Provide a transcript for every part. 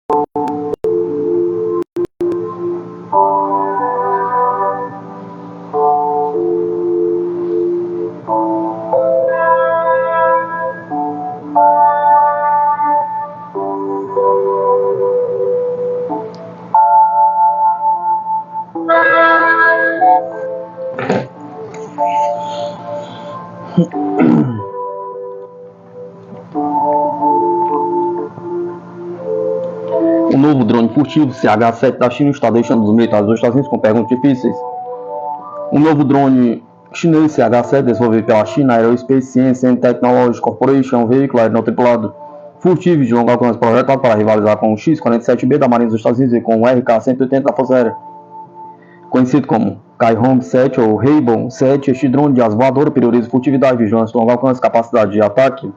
O novo drone furtivo CH-7 da China está deixando os militares dos Estados Unidos com perguntas difíceis. O novo drone chinês CH-7, desenvolvido pela China Aerospace Science and Technology Corporation, é um veículo aéreo não tripulado furtivo de longo alcance projetado para rivalizar com o X-47B da Marinha dos Estados Unidos e com o RK-180 da Força Aérea. Conhecido como Kaihong-7 ou Rainbow-7, este drone de asa voadora prioriza furtividade, vigilância de longo alcance, capacidade de ataque,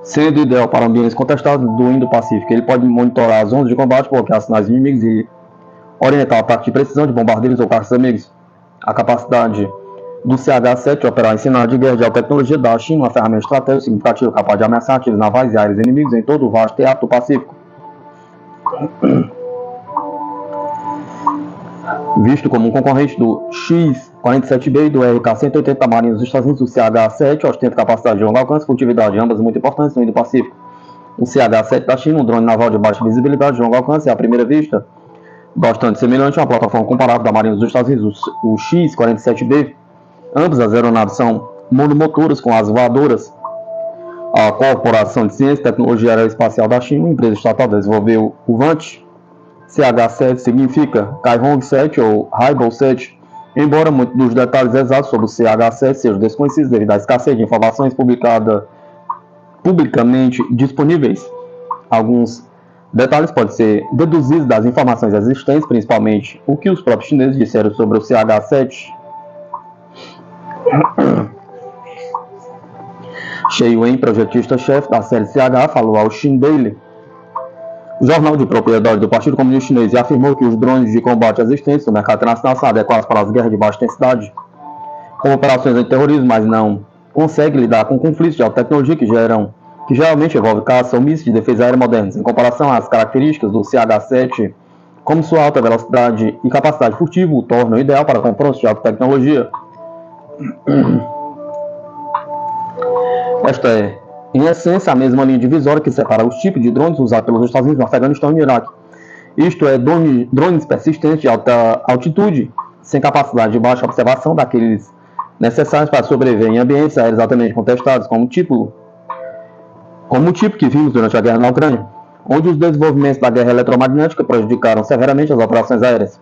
sendo ideal para ambientes contestados do Indo-Pacífico. Ele pode monitorar as zonas de combate, bloquear sinais inimigos e orientar ataques de precisão de bombardeiros ou caças amigos. A capacidade do CH-7 operar em cenário de guerra de alta tecnologia da China, uma ferramenta estratégica significativa capaz de ameaçar ativos navais e aéreos inimigos em todo o vasto teatro do Pacífico. Visto como um concorrente do X-47B e do RK-180 da Marinha dos Estados Unidos, o CH-7 ostenta capacidade de longo alcance e furtividade, ambas muito importantes no Indo-Pacífico. O CH-7 da China, um drone naval de baixa visibilidade de longo alcance, é à primeira vista bastante semelhante a uma plataforma comparável da Marinha dos Estados Unidos, o X-47B. Ambas as aeronaves são monomotoras com asas voadoras. A Corporação de Ciência e Tecnologia Aeroespacial da China, uma empresa estatal, desenvolveu o VANT. CH-7 significa Kaihong-7 ou Rainbow-7, embora muitos dos detalhes exatos sobre o CH-7 sejam desconhecidos devido à escassez de informações publicamente disponíveis. Alguns detalhes podem ser deduzidos das informações existentes, principalmente o que os próprios chineses disseram sobre o CH-7. Shei Wen, projetista-chefe da série CH, falou ao Xin Daily, jornal de propriedade do Partido Comunista Chinês, e afirmou que os drones de combate existentes no mercado internacional são adequados para as guerras de baixa intensidade, como operações antiterrorismo, mas não conseguem lidar com conflitos de alta tecnologia que geralmente envolvem caça ou mísseis de defesa aérea modernos. Em comparação às características do CH-7, como sua alta velocidade e capacidade furtiva, o tornam ideal para confrontos de alta tecnologia. Esta é, em essência, a mesma linha divisória que separa os tipos de drones usados pelos Estados Unidos no Afeganistão e no Iraque. Isto é, drones persistentes de alta altitude, sem capacidade de baixa observação, daqueles necessários para sobreviver em ambientes aéreos altamente contestados, como o tipo que vimos durante a guerra na Ucrânia, onde os desenvolvimentos da guerra eletromagnética prejudicaram severamente as operações aéreas.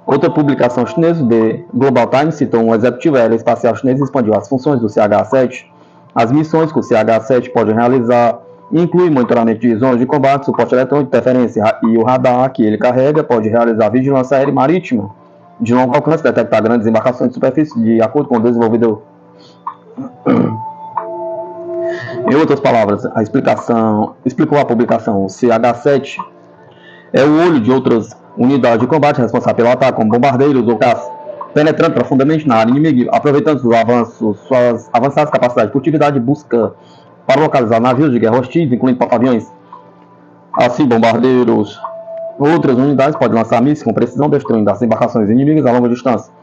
Outra publicação chinesa, The Global Times, citou um executivo aeroespacial chinês e expandiu as funções do CH-7. As missões que o CH-7 pode realizar incluem monitoramento de zonas de combate, suporte eletrônico, interferência, e o radar que ele carrega pode realizar vigilância aérea e marítima de longo alcance, detectar grandes embarcações de superfície, de acordo com o desenvolvedor. Em outras palavras, explicou a publicação, o CH-7 é o olho de outras unidades de combate responsáveis pelo ataque, como bombardeiros ou caças, penetrando profundamente na área inimiga, aproveitando suas avançadas capacidades de furtividade e busca para localizar navios de guerra hostis, incluindo porta-aviões. Assim, bombardeiros outras unidades podem lançar mísseis com precisão, destruindo as embarcações inimigas a longa distância.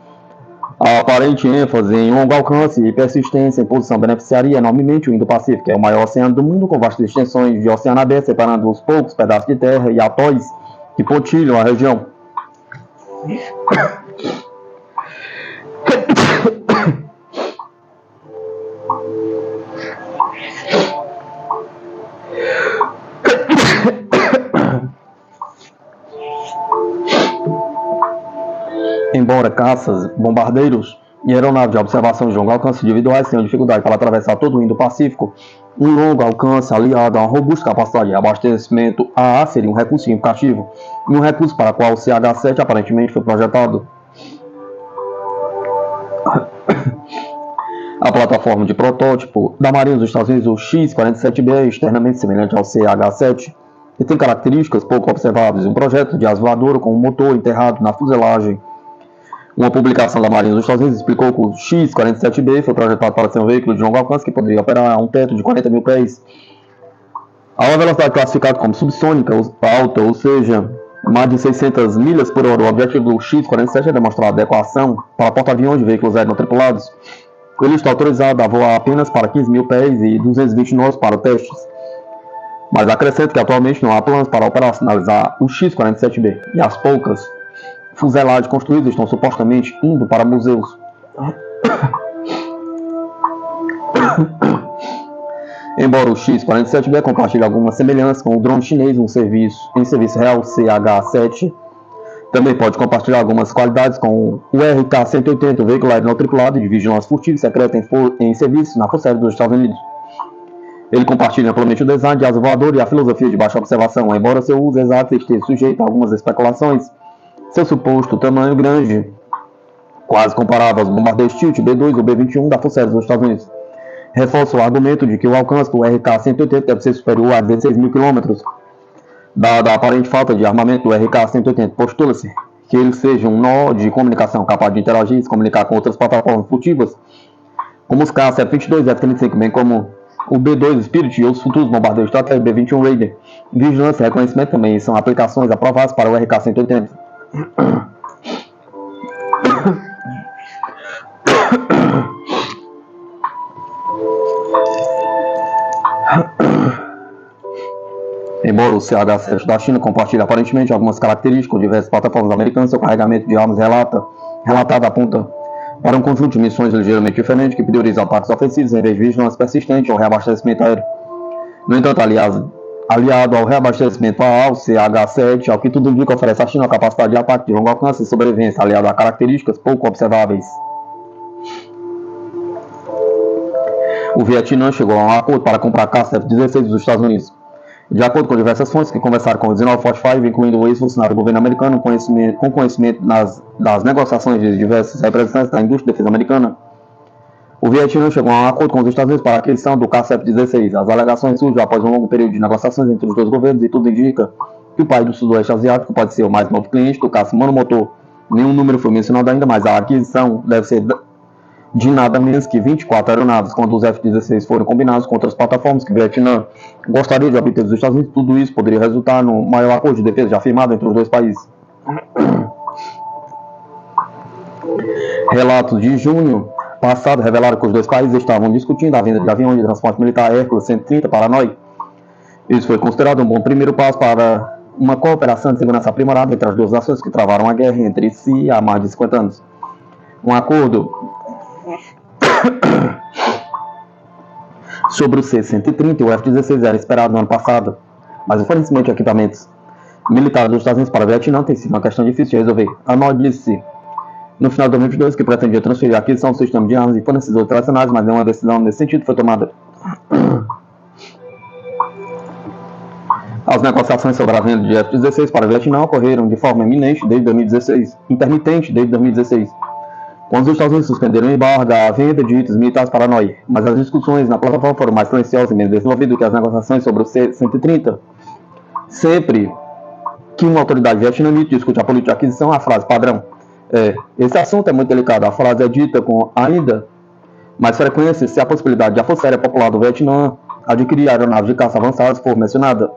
A aparente ênfase em longo alcance e persistência em posição beneficiaria enormemente o Indo-Pacífico, que é o maior oceano do mundo, com vastas extensões de oceano aberto, separando os poucos pedaços de terra e atóis que pontilham a região. Embora caças, bombardeiros e aeronaves de observação de longo alcance individuais tenham dificuldade para atravessar todo o Indo-Pacífico, um longo alcance aliado a uma robusta capacidade de abastecimento AA seria um recurso significativo e um recurso para o qual o CH-7 aparentemente foi projetado. A plataforma de protótipo da Marinha dos Estados Unidos, o X-47B, é externamente semelhante ao CH-7 e tem características pouco observáveis. Um projeto de asa voadora com um motor enterrado na fuselagem. Uma publicação da Marinha dos Estados Unidos explicou que o X-47B foi projetado para ser um veículo de longo alcance que poderia operar a um teto de 40 mil pés. A velocidade classificada como subsônica alta, ou seja, mais de 600 milhas por hora, o objetivo do X-47 é demonstrar adequação para porta-aviões de veículos aéreos não tripulados. Ele está autorizado a voar apenas para 15 mil pés e 220 nós para testes. Mas acrescento que atualmente não há planos para operacionalizar o X-47B e as poucas fuselagens construídas estão supostamente indo para museus. Embora o X-47B compartilhe algumas semelhanças com o drone chinês em serviço real CH-7, também pode compartilhar algumas qualidades com o RK-180, o veículo aéreo não tripulado de vigilância furtiva e secreta em serviço na Força Aérea dos Estados Unidos. Ele compartilha amplamente o design de asa voadora e a filosofia de baixa observação, embora seu uso exato esteja sujeito a algumas especulações. Seu suposto tamanho grande, quase comparável aos bombardeiros Tilt B-2 ou B-21 da Força Aérea dos Estados Unidos, reforça o argumento de que o alcance do RK-180 deve ser superior a 16 mil km. Dada a aparente falta de armamento do RK-180, postula-se que ele seja um nó de comunicação capaz de interagir e se comunicar com outras plataformas furtivas, como os caças F-22 e F-35, bem como o B-2 Spirit e os futuros bombardeiros estratégico B-21 Raider. Vigilância e reconhecimento também são aplicações aprovadas para o RK-180. Embora o CH-7 da China compartilhe aparentemente algumas características com diversas plataformas americanas, seu carregamento de armas relatado aponta para um conjunto de missões ligeiramente diferente que prioriza ataques ofensivos em vez de vigilância persistente ou reabastecimento aéreo. No entanto, aliado ao reabastecimento ao CH-7, ao que tudo indica, oferece à China a capacidade de ataque de longo alcance e sobrevivência, aliado a características pouco observáveis. O Vietnã chegou a um acordo para comprar caça F-16 dos Estados Unidos. De acordo com diversas fontes que conversaram com o 1945, incluindo o ex-funcionário do governo americano com conhecimento das negociações de diversos representantes da indústria de defesa americana, o Vietnã chegou a um acordo com os Estados Unidos para a aquisição do caça F-16. As alegações surgem após um longo período de negociações entre os dois governos e tudo indica que o país do Sudoeste Asiático pode ser o mais novo cliente do caça monomotor. Nenhum número foi mencionado ainda, mas a aquisição deve ser de nada menos que 24 aeronaves, quando os F-16 forem combinados com outras plataformas que o Vietnã gostaria de obter dos Estados Unidos. Tudo isso poderia resultar no maior acordo de defesa já firmado entre os dois países. Relatos de junho passado revelaram que os dois países estavam discutindo a venda de aviões de transporte militar Hércules 130 para Hanoi. Isso foi considerado um bom primeiro passo para uma cooperação de segurança aprimorada entre as duas nações que travaram a guerra entre si há mais de 50 anos. Um acordo sobre o C-130 e o F-16 era esperado no ano passado, mas o fornecimento de equipamentos militares dos Estados Unidos para o Vietnã tem sido uma questão difícil de resolver. A Hanoi disse no final de 2022 que pretendia transferir a aquisição do sistema de armas e fornecedores tradicionais, mas nenhuma decisão nesse sentido foi tomada. As negociações sobre a venda de F-16 para o Vietnã ocorreram de forma intermitente desde 2016. Quando os Estados Unidos suspenderam o embargo à venda de itens militares para Hanoi, mas as discussões na plataforma foram mais silenciosas e menos desenvolvidas do que as negociações sobre o C-130. Sempre que uma autoridade vietnamita discute a política de aquisição, a frase padrão é: esse assunto é muito delicado. A frase é dita com ainda mais frequência se a possibilidade de a Força Aérea Popular do Vietnã adquirir aeronaves de caça avançadas for mencionada.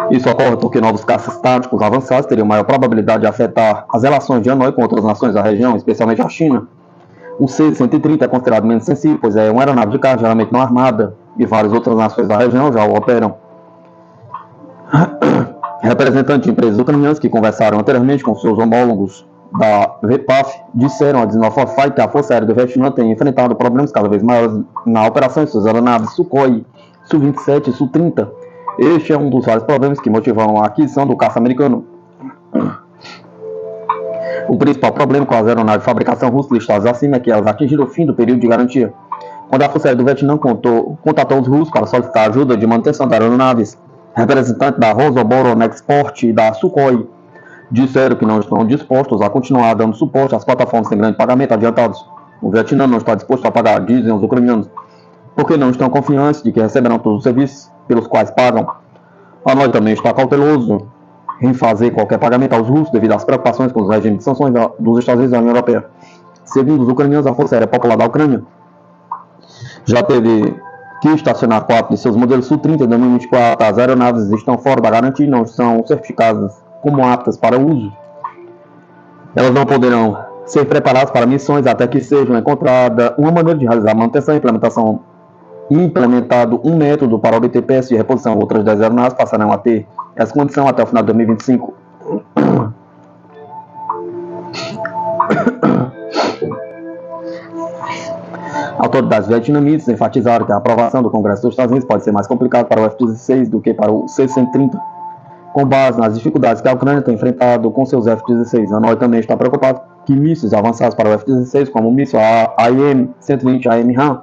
Isso ocorre porque novos caças táticos avançados teriam maior probabilidade de afetar as relações de Hanoi com outras nações da região, especialmente a China. O C-130 é considerado menos sensível, pois é uma aeronave de caça geralmente não armada, e várias outras nações da região já o operam. Representantes de empresas ucranianas que conversaram anteriormente com seus homólogos da VPAF disseram ao 1945 que a Força Aérea do Vietnã tem enfrentado problemas cada vez maiores na operação de suas aeronaves Sukhoi, Su-27 e Su-30. Este é um dos vários problemas que motivaram a aquisição do caça americano. O principal problema com as aeronaves de fabricação russa listadas acima é que elas atingiram o fim do período de garantia. Quando a Força Aérea do Vietnã contatou os russos para solicitar ajuda de manutenção das aeronaves, representantes da Rosoboronexport e da Sukhoi disseram que não estão dispostos a continuar dando suporte às plataformas sem grande pagamento adiantados. O Vietnã não está disposto a pagar, dizem os ucranianos, porque não estão confiantes de que receberão todos os serviços pelos quais pagam. Hanoi também está cauteloso em fazer qualquer pagamento aos russos devido às preocupações com os regimes de sanções dos Estados Unidos e da União Europeia. Segundo os ucranianos, a Força Aérea Popular da Ucrânia já teve que estacionar 4 de seus modelos Su-30 em 2024, as aeronaves estão fora da garantia e não são certificadas como aptas para uso. Elas não poderão ser preparadas para missões até que seja encontrada uma maneira de realizar a manutenção e implementado um método para obter peças de reposição. Outras 10 aeronaves passarão a ter essa condição até o final de 2025. Autoridades vietnamitas enfatizaram que a aprovação do Congresso dos Estados Unidos pode ser mais complicada para o F-16 do que para o C-130, com base nas dificuldades que a Ucrânia tem enfrentado com seus F-16. A Hanoi também está preocupada que mísseis avançados para o F-16, como o míssil AIM-120 AIM-RAM,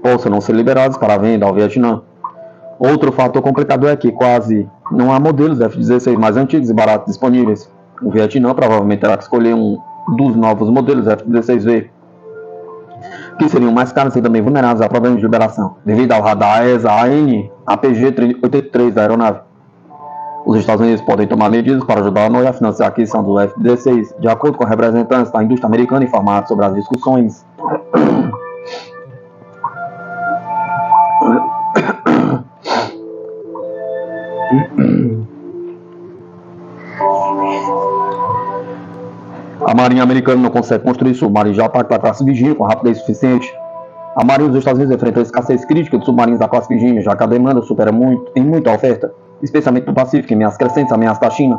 possam não ser liberados para a venda ao Vietnã. Outro fator complicador é que quase não há modelos F-16 mais antigos e baratos disponíveis. O Vietnã provavelmente terá que escolher um dos novos modelos F-16V, que seriam mais caros e também vulneráveis a problemas de liberação, devido ao radar ESA-AN APG-83 da aeronave. Os Estados Unidos podem tomar medidas para ajudar a Hanoi a financiar a aquisição do F-16, de acordo com representantes da indústria americana informados sobre as discussões. A Marinha Americana não consegue construir submarinos de ataque da classe Virginia com rapidez suficiente. A Marinha dos Estados Unidos enfrenta a escassez crítica de submarinos da classe Virginia, já que a demanda supera em muito a oferta, especialmente no Pacífico, em meio às crescentes ameaças da China.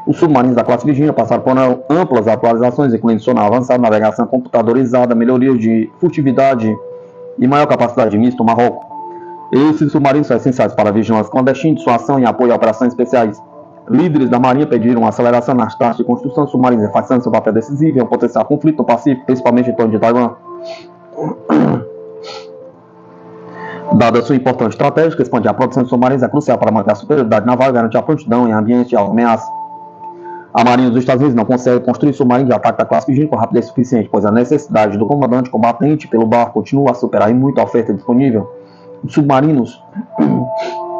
Os submarinos da classe Virginia passaram por amplas atualizações, incluindo sonar avançado, navegação computadorizada, melhorias de furtividade e maior capacidade de misto no Marrocos. Esses submarinos são essenciais para a vigilância clandestina, dissuasão e apoio a operações especiais. Líderes da Marinha pediram uma aceleração nas taxas de construção de submarinos, enfatizando seu papel decisivo em um potencial conflito no Pacífico, principalmente em torno de Taiwan. Dada sua importância estratégica, expandir a produção de submarinos é crucial para manter a superioridade naval e garantir a prontidão em ambiente de ameaça. A Marinha dos Estados Unidos não consegue construir submarinos de ataque da classe Virginia com rapidez suficiente, pois a necessidade do comandante combatente pelo barco continua a superar em muito a oferta disponível. Os submarinos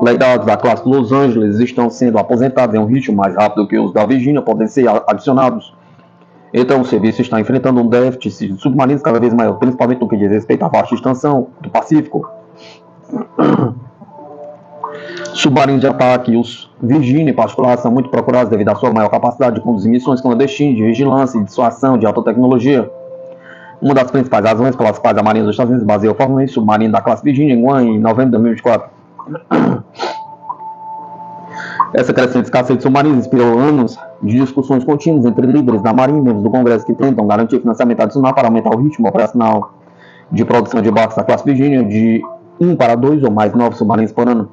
legados da classe Los Angeles estão sendo aposentados em um ritmo mais rápido que os da Virginia podem ser adicionados. Então o serviço está enfrentando um déficit de submarinos cada vez maior, principalmente no que diz respeito à vasta extensão do Pacífico. Submarinos de ataque, os Virginia em particular, são muito procurados devido à sua maior capacidade de conduzir missões clandestinas, de vigilância e dissuasão de alta tecnologia. Uma das principais razões pelas quais a Marinha dos Estados Unidos baseou formalmente o submarino da classe Virginia em Guam em novembro de 2024. Essa crescente escassez de submarinos inspirou anos de discussões contínuas entre líderes da Marinha e membros do Congresso que tentam garantir financiamento adicional para aumentar o ritmo operacional de produção de barcos da classe Virginia de 1 para 2 ou mais novos submarinos por ano.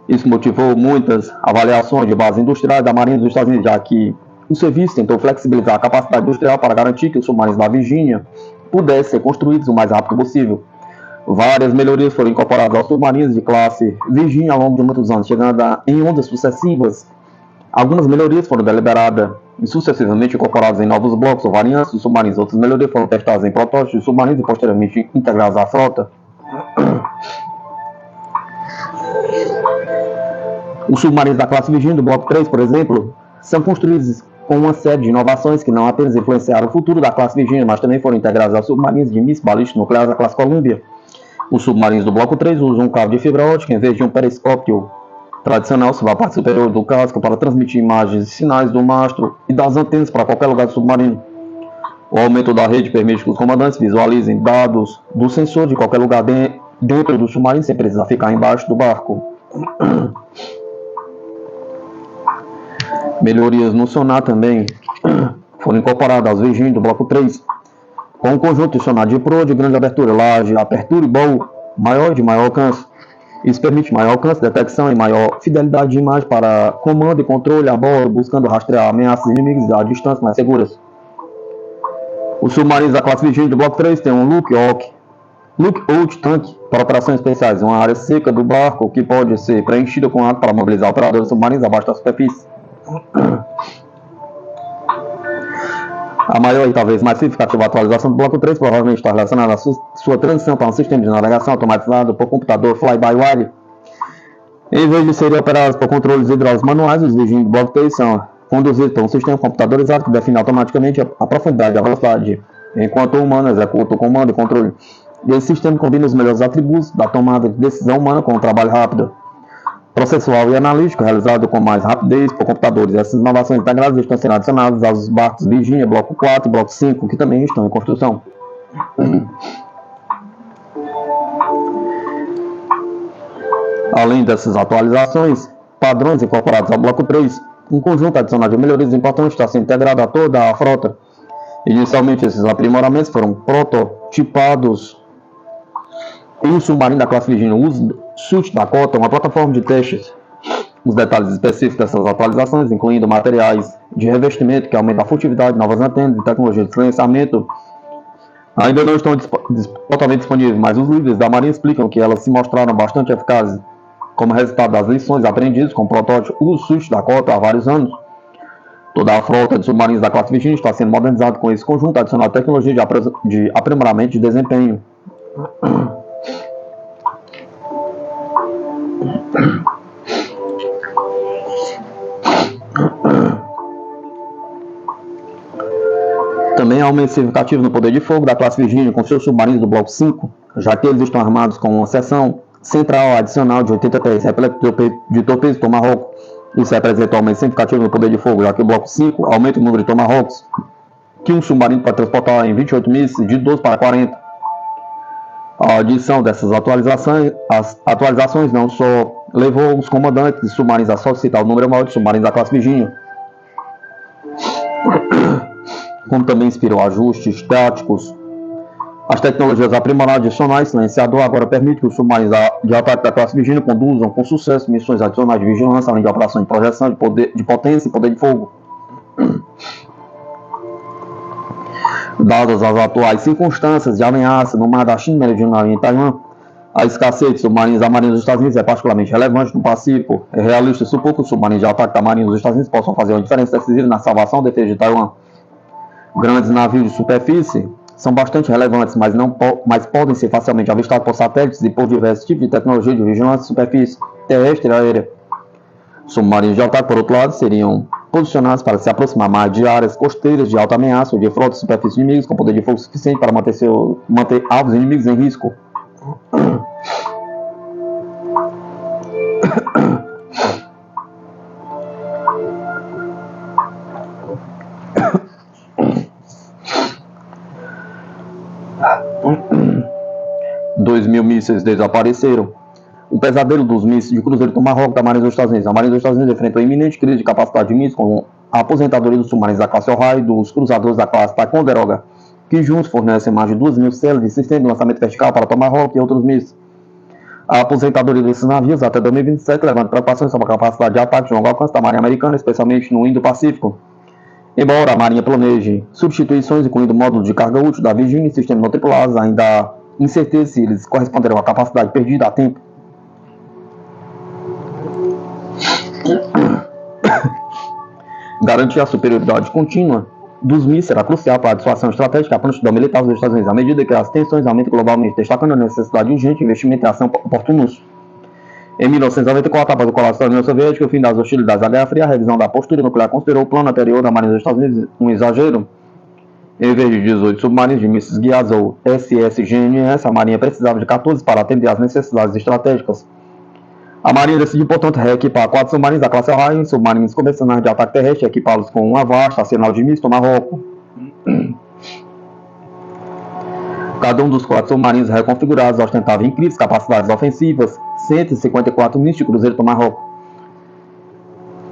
Isso motivou muitas avaliações de bases industriais da Marinha dos Estados Unidos, já que o serviço tentou flexibilizar a capacidade industrial para garantir que os submarinos da Virginia pudessem ser construídos o mais rápido possível. Várias melhorias foram incorporadas aos submarinos de classe Virginia ao longo de muitos anos, chegando em ondas sucessivas. Algumas melhorias foram deliberadas e sucessivamente incorporadas em novos blocos ou variantes dos submarinos. Outras melhorias foram testadas em protótipos de submarinos e posteriormente integradas à frota. Os submarinos da classe Virginia do Bloco 3, por exemplo, são construídos com uma série de inovações que não apenas influenciaram o futuro da classe Virginia, mas também foram integrados aos submarinos de mísseis balísticos nucleares da classe Columbia. Os submarinos do Bloco 3 usam um cabo de fibra ótica em vez de um periscópio tradicional sobre a parte superior do casco para transmitir imagens e sinais do mastro e das antenas para qualquer lugar do submarino. O aumento da rede permite que os comandantes visualizem dados do sensor de qualquer lugar dentro do submarino sem precisar ficar embaixo do barco. Melhorias no sonar também foram incorporadas aos Virginia do Bloco 3, com um conjunto de sonar de proa de grande abertura, large, apertura e bowl maior de maior alcance. Isso permite maior alcance, detecção e maior fidelidade de imagem para comando e controle a bordo, buscando rastrear ameaças inimigas a distâncias mais seguras. Os submarinos da classe Virginia do Bloco 3 têm um lookout tank para operações especiais, uma área seca do barco que pode ser preenchida com água para mobilizar operadores submarinos abaixo da superfície. A maior e talvez mais significativa atualização do Bloco 3 provavelmente está relacionada à sua transição para um sistema de navegação automatizado por computador fly-by-wire. Em vez de serem operados por controles hidráulicos manuais, os Virginia do Bloco 3 são conduzidos por um sistema computadorizado que define automaticamente a profundidade e a velocidade, enquanto o humano executa o comando e controle. Esse sistema combina os melhores atributos da tomada de decisão humana com o trabalho rápido, processual e analítico, realizado com mais rapidez por computadores. Essas inovações integradas estão sendo adicionadas aos barcos Virginia, Bloco 4 e Bloco 5, que também estão em construção. Além dessas atualizações, padrões incorporados ao Bloco 3, um conjunto adicional de melhorias importantes está sendo integrado a toda a frota. Inicialmente, esses aprimoramentos foram prototipados em um submarino da classe Virginia, o South Dakota, uma plataforma de testes. Os detalhes específicos dessas atualizações, incluindo materiais de revestimento que aumentam a furtividade, novas antenas e tecnologia de silenciamento, ainda não estão totalmente disponíveis, mas os líderes da Marinha explicam que elas se mostraram bastante eficazes. Como resultado das lições aprendidas com o protótipo o South Dakota há vários anos, toda a frota de submarinos da classe Virginia está sendo modernizada com esse conjunto adicional de tecnologia de aprimoramento de desempenho. Também há aumento significativo no poder de fogo da classe Virginia com seus submarinos do Bloco 5, já que eles estão armados com uma seção central adicional de 80 pés, repleto de torpedos Tomahawk. Isso representa um aumento significativo no poder de fogo, já que o Bloco 5 aumenta o número de Tomahawks que um submarino pode transportar em 28 mísseis de 12 para 40. A adição dessas as atualizações não só levou os comandantes de submarinos a solicitar o número maior de submarinos da classe Virginia, como também inspirou ajustes táticos. As tecnologias aprimoradas de sonar e silenciador agora permitem que os submarinos de ataque da classe Virginia conduzam com sucesso missões adicionais de vigilância, além de operações de projeção de potência e poder de fogo. Dadas as atuais circunstâncias de ameaça no mar da China Meridional e em Taiwan, a escassez de submarinos da Marinha dos Estados Unidos é particularmente relevante no Pacífico. É realista supor que os submarinos de ataque da Marinha dos Estados Unidos possam fazer uma diferença decisiva na salvação e defesa de Taiwan. Grandes navios de superfície são bastante relevantes, mas podem ser facilmente avistados por satélites e por diversos tipos de tecnologia de vigilância de superfície, terrestre e aérea. Submarinos de ataque, por outro lado, seriam posicionados para se aproximar mais de áreas costeiras de alta ameaça ou de frotas de superfície inimigos com poder de fogo suficiente para manter alvos inimigos em risco. Dois mil mísseis desapareceram. O pesadelo dos mísseis de cruzeiro Tomahawk da Marinha dos Estados Unidos. A Marinha dos Estados Unidos enfrentou iminente crise de capacidade de mísseis com a aposentadoria dos submarinos da classe Ohio e dos cruzadores da classe Ticonderoga, que juntos fornecem mais de 2.000 células de sistema de lançamento vertical para Tomahawk e outros mísseis. A aposentadoria desses navios até 2027 levanta preocupações sobre a capacidade de ataque de longo alcance da Marinha Americana, especialmente no Indo-Pacífico. Embora a Marinha planeje substituições, incluindo módulos de carga útil da Virginia e sistemas não tripulados, ainda há incerteza se eles corresponderão à capacidade perdida a tempo. Garantir a superioridade contínua dos mísseis será crucial para a dissuasão estratégica e a prontidão militar dos Estados Unidos, à medida que as tensões aumentam globalmente, destacando a necessidade urgente de investimento e ação oportunos. Em 1994, após o colapso da União Soviética e o fim das hostilidades da Guerra Fria, a revisão da postura nuclear considerou o plano anterior da Marinha dos Estados Unidos um exagero. Em vez de 18 submarinos de mísseis guiados ou SSGNS, a Marinha precisava de 14 para atender às necessidades estratégicas. A Marinha decidiu, portanto, reequipar 4 submarinos da classe Orion, submarinos convencionais de ataque terrestre, e equipá-los com uma vasta arsenal de mísseis Tomahawk. Cada um dos 4 submarinos reconfigurados ostentava incríveis capacidades ofensivas, 154 mísseis de cruzeiro Tomahawk.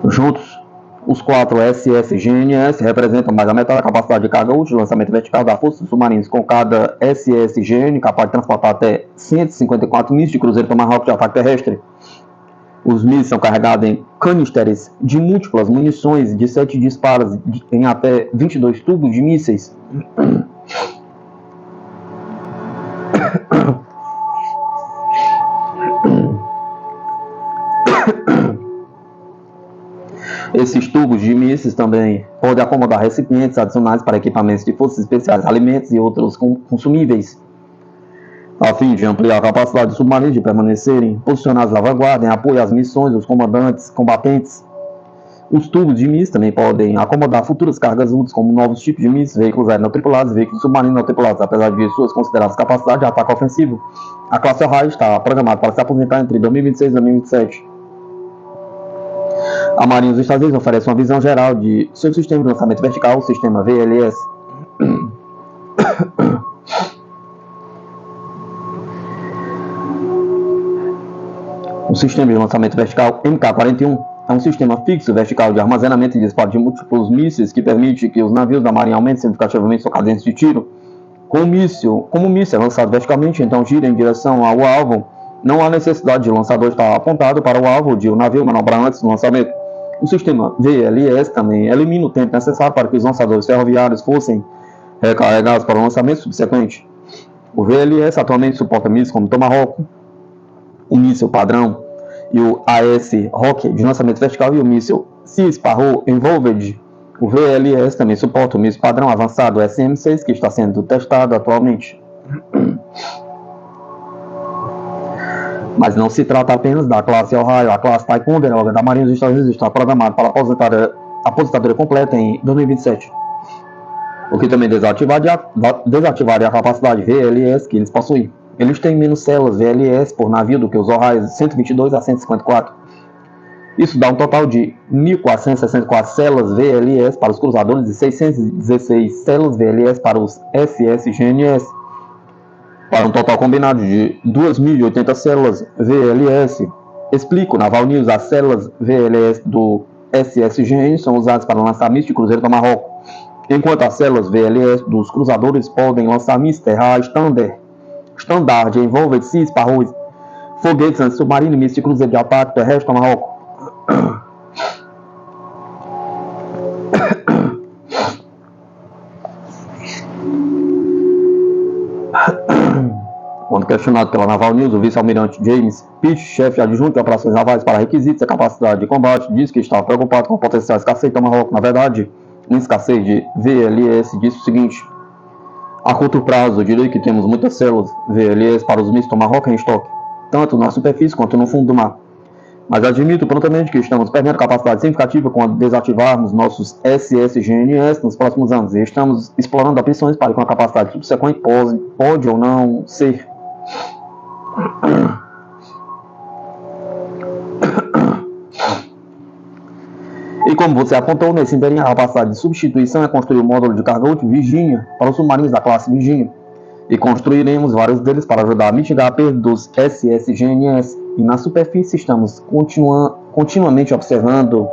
Juntos, os 4 SSGNS representam mais da metade da capacidade de carga útil de lançamento vertical da força dos submarinos, com cada SSGN capaz de transportar até 154 mísseis de cruzeiro Tomahawk de ataque terrestre. Os mísseis são carregados em canisteres de múltiplas munições de 7 disparos em até 22 tubos de mísseis. Esses tubos de mísseis também podem acomodar recipientes adicionais para equipamentos de forças especiais, alimentos e outros consumíveis, a fim de ampliar a capacidade dos submarinos de permanecerem posicionados à vanguarda em apoio às missões dos combatentes. Os tubos de mísseis também podem acomodar futuras cargas úteis, como novos tipos de mísseis, veículos aéreos não tripulados e veículos submarinos não tripulados. Apesar de suas consideradas capacidades de ataque ofensivo, a classe Ohio está programada para se aposentar entre 2026 e 2027. A Marinha dos Estados Unidos oferece uma visão geral de seu sistema de lançamento vertical, o sistema VLS. O sistema de lançamento vertical MK-41 é um sistema fixo vertical de armazenamento e disparo de múltiplos mísseis que permite que os navios da Marinha aumentem significativamente sua cadência de tiro. Como o míssil é lançado verticalmente, então gira em direção ao alvo, não há necessidade de o lançador estar apontado para o alvo de o navio manobrar antes do lançamento. O sistema VLS também elimina o tempo necessário para que os lançadores ferroviários fossem recarregados para o lançamento subsequente. O VLS atualmente suporta mísseis como Tomahawk, o míssil padrão e o AS Rocket de lançamento vertical e o míssil Sea Sparrow Envolved. O VLS também suporta o míssil padrão avançado SM-6 que está sendo testado atualmente. Mas não se trata apenas da classe Ohio. A classe Ticonderoga da Marinha dos Estados Unidos está programada para aposentadoria completa em 2027. O que também desativaria a capacidade VLS que eles possuem. Eles têm menos células VLS por navio do que os Ohio, 122 a 154. Isso dá um total de 1.464 células VLS para os cruzadores e 616 células VLS para os SSGNS, para um total combinado de 2.080 células VLS. Explico, Naval News, as células VLS do SSGN são usadas para lançar mísseis de cruzeiro Tomahawk, enquanto as células VLS dos cruzadores podem lançar mísseis terra Standard, Envolved, Sea Sparrow, foguetes antissubmarinos e mísseis de cruzeiro de ataque terrestre Tomahawk. Quando questionado pela Naval News, o vice-almirante James Pitt, chefe adjunto de operações navais para requisitos e capacidade de combate, disse que estava preocupado com a potencial escassez de Tomahawk. Na verdade, uma escassez de VLS, disse o seguinte: a curto prazo, eu diria que temos muitas células VLS para os mísseis Tomahawk em estoque, tanto na superfície quanto no fundo do mar. Mas admito prontamente que estamos perdendo capacidade significativa quando desativarmos nossos SSGNS nos próximos anos e estamos explorando opções para que uma capacidade subsequente pode ou não ser. E como você apontou, nesse interim a capacidade de substituição é construir o módulo de carga útil Virginia para os submarinos da classe Virginia, e construiremos vários deles para ajudar a mitigar a perda dos SSGNS. E na superfície estamos continuamente observando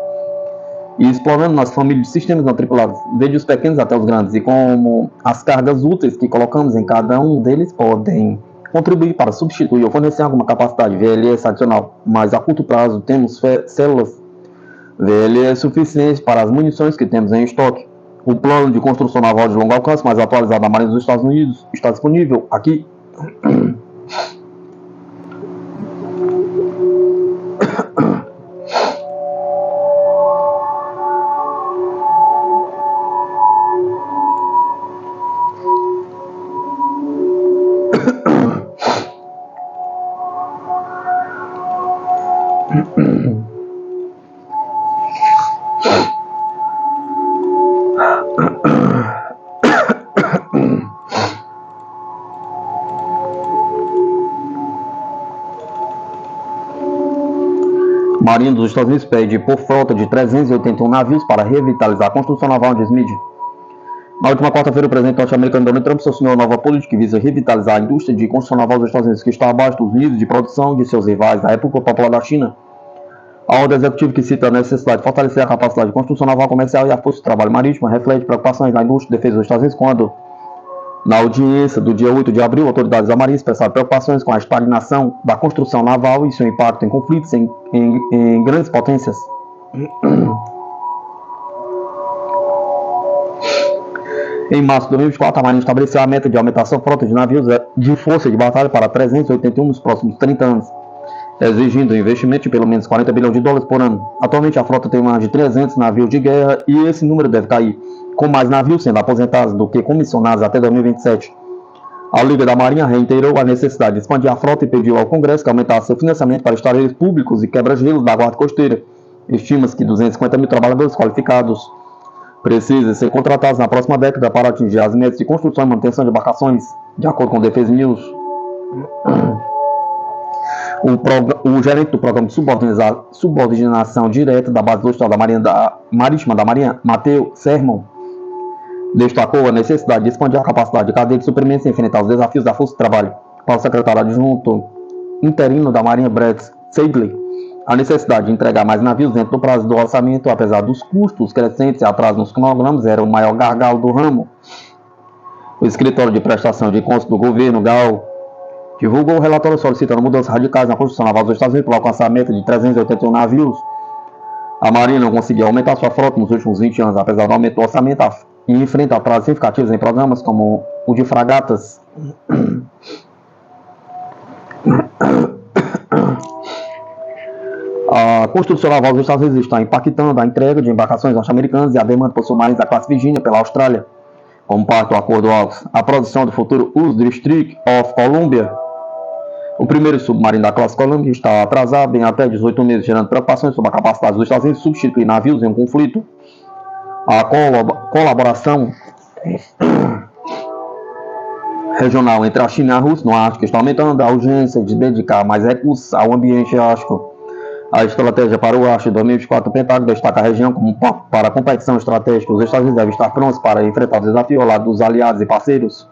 e explorando nossa família de sistemas não tripulados, desde os pequenos até os grandes, e como as cargas úteis que colocamos em cada um deles podem contribuir para substituir ou fornecer alguma capacidade VLS adicional. Mas a curto prazo temos células VLS suficientes para as munições que temos em estoque. O plano de construção naval de longo alcance mais atualizado da Marinha dos Estados Unidos está disponível aqui. Marinha dos Estados Unidos pede por frota de 381 navios para revitalizar a construção naval de Smith. Na última quarta-feira, o presidente norte-americano Donald Trump sancionou a nova política que visa revitalizar a indústria de construção naval dos Estados Unidos, que está abaixo dos níveis de produção de seus rivais da República Popular da China. A ordem executiva que cita a necessidade de fortalecer a capacidade de construção naval comercial e a força de trabalho marítimo reflete preocupações da indústria de defesa dos Estados Unidos quando, na audiência do dia 8 de abril, autoridades da Marinha expressaram preocupações com a estagnação da construção naval e seu impacto em conflitos em grandes potências. Em março de 2024, a Marinha estabeleceu a meta de aumentar sua frota de navios de força de batalha para 381 nos próximos 30 anos, exigindo um investimento de pelo menos 40 bilhões de dólares por ano. Atualmente, a frota tem mais de 300 navios de guerra e esse número deve cair, com mais navios sendo aposentados do que comissionados até 2027. A Liga da Marinha reiterou a necessidade de expandir a frota e pediu ao Congresso que aumentasse seu financiamento para estaleiros públicos e quebra-gelos da Guarda Costeira, Estima-se que 250 mil trabalhadores qualificados precisam ser contratados na próxima década para atingir as metas de construção e manutenção de embarcações, de acordo com o Defense News. O gerente do programa de subordinação direta da base industrial da Marítima da Marinha, Matheus Sermon, destacou a necessidade de expandir a capacidade de cadeia de suprimentos e enfrentar os desafios da força de trabalho. Para o secretário adjunto interino da Marinha, Brett Sadley, a necessidade de entregar mais navios dentro do prazo do orçamento, apesar dos custos crescentes e atrasos nos cronogramas, era o maior gargalo do ramo. O escritório de prestação de contas do governo, GAO, divulgou o relatório solicitando mudanças radicais na construção naval dos Estados Unidos para alcançar a meta de 381 navios. A Marinha não conseguiu aumentar sua frota nos últimos 20 anos, apesar do aumento do orçamento, e enfrenta atrasos significativos em programas como o de fragatas. A construção naval dos Estados Unidos está impactando a entrega de embarcações norte-americanas e a demanda por submarinos da classe Virginia pela Austrália. Como parte do acordo AUKUS, a produção do futuro US District of Columbia, o primeiro submarino da classe Columbia, está atrasado em até 18 meses, gerando preocupações sobre a capacidade dos Estados Unidos de substituir navios em um conflito. A colaboração regional entre a China e a Rússia no Ártico está aumentando a urgência de dedicar mais recursos ao ambiente ártico. A estratégia para o Ártico de 2024 do Pentágono destaca a região como para a competição estratégica. Os Estados Unidos devem estar prontos para enfrentar o desafio ao lado dos aliados e parceiros.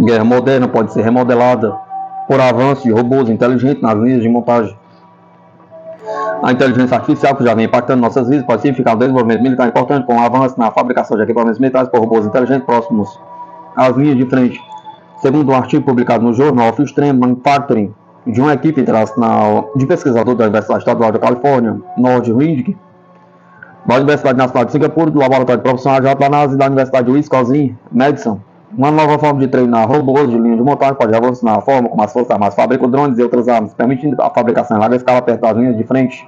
Guerra moderna pode ser remodelada por avanço de robôs inteligentes nas linhas de montagem. A inteligência artificial, que já vem impactando nossas vidas, pode significar um desenvolvimento militar importante com um avanço na fabricação de equipamentos militares por robôs inteligentes próximos às linhas de frente. Segundo um artigo publicado no Journal of Extreme Manufacturing, de uma equipe internacional de pesquisadores da Universidade Estadual da Califórnia, Northridge, da Universidade Nacional de Singapura, do Laboratório de Profissionais da NASA e da Universidade de Wisconsin, Madison. Uma nova forma de treinar robôs de linha de montagem pode revolucionar a forma como as Forças Armadas fabricam drones e outras armas, permitindo a fabricação em larga escala perto das linhas de frente.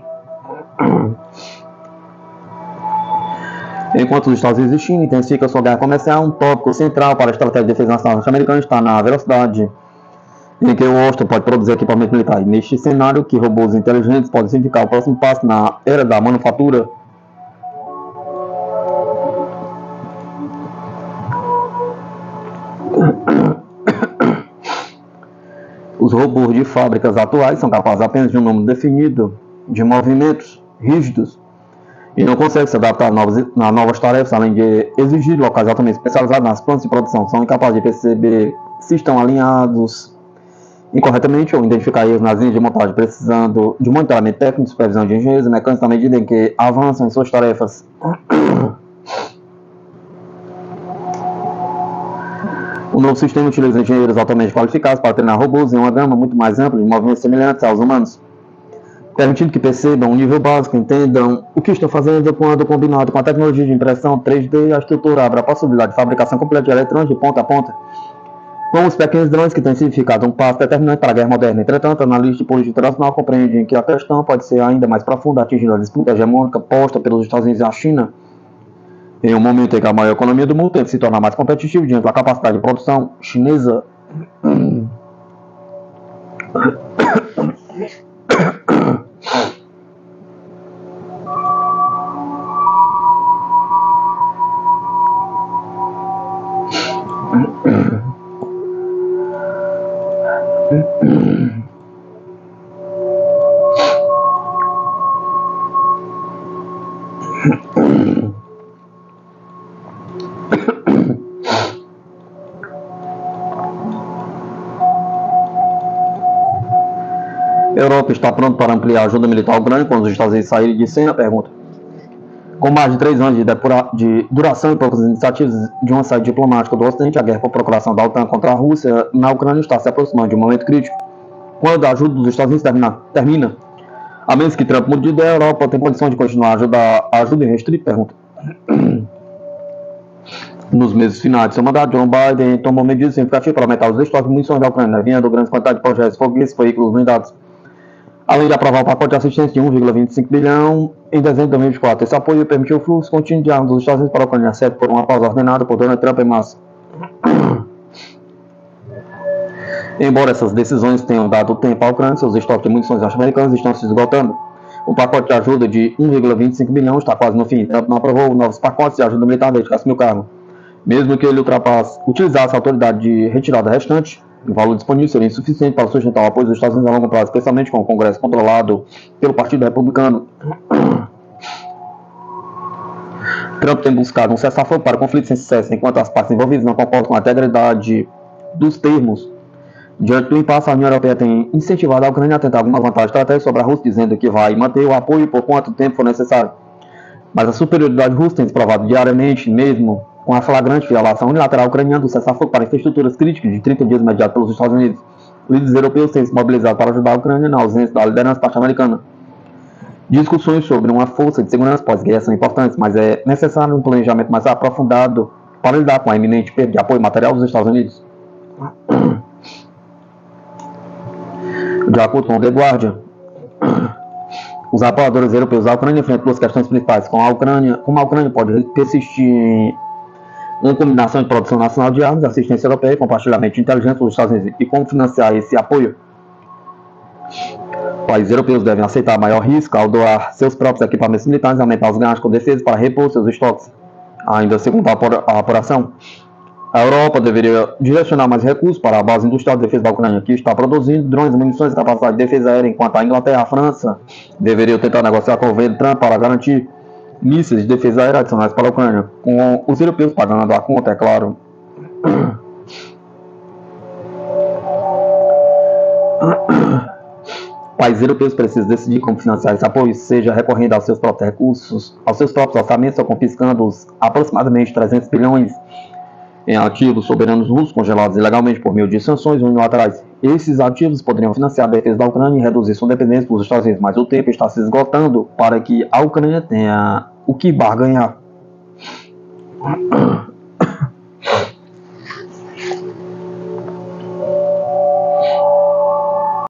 Enquanto os Estados Unidos e China intensificam sua guerra comercial, um tópico central para a estratégia de defesa nacional norte-americana está na velocidade em que o Washington pode produzir equipamento militar. E neste cenário, que robôs inteligentes podem significar o próximo passo na era da manufatura. Os robôs de fábricas atuais são capazes apenas de um número definido de movimentos rígidos e não conseguem se adaptar a novas tarefas, além de exigir locais altamente especializados nas plantas de produção. São incapazes de perceber se estão alinhados incorretamente ou identificar erros nas linhas de montagem, precisando de monitoramento técnico, supervisão de engenheiros e mecânicos na medida em que avançam em suas tarefas. O novo sistema utiliza engenheiros altamente qualificados para treinar robôs em uma gama muito mais ampla de movimentos semelhantes aos humanos, permitindo que percebam um nível básico, entendam o que estão fazendo quando combinado com a tecnologia de impressão 3D. A estrutura abre a possibilidade de fabricação completa de eletrônicos de ponta a ponta, com os pequenos drones que têm significado um passo determinante para a guerra moderna. Entretanto, analistas de política internacional compreendem que a questão pode ser ainda mais profunda, atingindo a disputa hegemônica posta pelos Estados Unidos e a China, em um momento em que a maior economia do mundo tem que se tornar mais competitiva diante da capacidade de produção chinesa. A Europa está pronta para ampliar a ajuda militar à Ucrânia quando os Estados Unidos saírem de cena? Pergunta. Com mais de 3 anos de duração e poucas iniciativas de uma saída diplomática do Ocidente, a guerra por procuração da OTAN contra a Rússia na Ucrânia está se aproximando de um momento crítico. Quando a ajuda dos Estados Unidos termina, A menos que Trump mude de ideia, a Europa tem condições de continuar a ajuda irrestrita? Pergunta. Nos meses finais de seu mandato, Joe Biden tomou medidas significativas para aumentar os estoques de munições da Ucrânia, vindo grandes quantidades de projetos foguetes, veículos blindados. Além de aprovar o pacote de assistência de 1,25 bilhão em dezembro de 2024. Esse apoio permitiu o fluxo contínuo de armas dos Estados Unidos para a Ucrânia, exceto por uma pausa ordenada por Donald Trump em março. Embora essas decisões tenham dado tempo à Ucrânia, seus estoques de munições norte-americanas estão se esgotando. O pacote de ajuda de 1,25 bilhão está quase no fim. Trump não aprovou novos pacotes de ajuda militar desde que assumiu o cargo. Mesmo que ele utilizasse a autoridade de retirada restante, o valor disponível seria insuficiente para sustentar o apoio dos Estados Unidos a longo prazo, especialmente com o Congresso controlado pelo Partido Republicano. Trump tem buscado um cessar-fogo para o conflito sem sucesso, enquanto as partes envolvidas não concordam com a integridade dos termos. Diante do impasse, a União Europeia tem incentivado a Ucrânia a tentar alguma vantagem estratégica sobre a Rússia, dizendo que vai manter o apoio por quanto tempo for necessário. Mas a superioridade russa tem se provado diariamente, mesmo com a flagrante violação unilateral ucraniana do cessar-fogo para infraestruturas críticas de 30 dias mediado pelos Estados Unidos. Líderes europeus têm se mobilizado para ajudar a Ucrânia na ausência da liderança norte-americana. Discussões sobre uma força de segurança pós-guerra são importantes, mas é necessário um planejamento mais aprofundado para lidar com a iminente perda de apoio material dos Estados Unidos. De acordo com o The Guardian, os apoiadores europeus da Ucrânia enfrentam duas questões principais. Como a Ucrânia pode persistir em uma combinação de produção nacional de armas, assistência europeia e compartilhamento de inteligência dos Estados Unidos, e como financiar esse apoio. Países europeus devem aceitar maior risco ao doar seus próprios equipamentos militares e aumentar os gastos com defesa para repor seus estoques. Ainda segundo a apuração, a Europa deveria direcionar mais recursos para a base industrial de defesa da Ucrânia, que está produzindo drones, munições e capacidade de defesa aérea, enquanto a Inglaterra e a França deveriam tentar negociar com o governo Trump para garantir mísseis de defesa aérea adicionais para a Ucrânia, com os europeus pagando a conta, é claro. Países europeus precisam decidir como financiar esse apoio, seja recorrendo aos seus próprios recursos, aos seus próprios orçamentos, ou confiscando os aproximadamente 300 bilhões em ativos soberanos russos congelados ilegalmente por meio de sanções unilaterais. Esses ativos poderiam financiar a defesa da Ucrânia e reduzir sua dependência dos Estados Unidos, mas o tempo está se esgotando para que a Ucrânia tenha o que barganhar.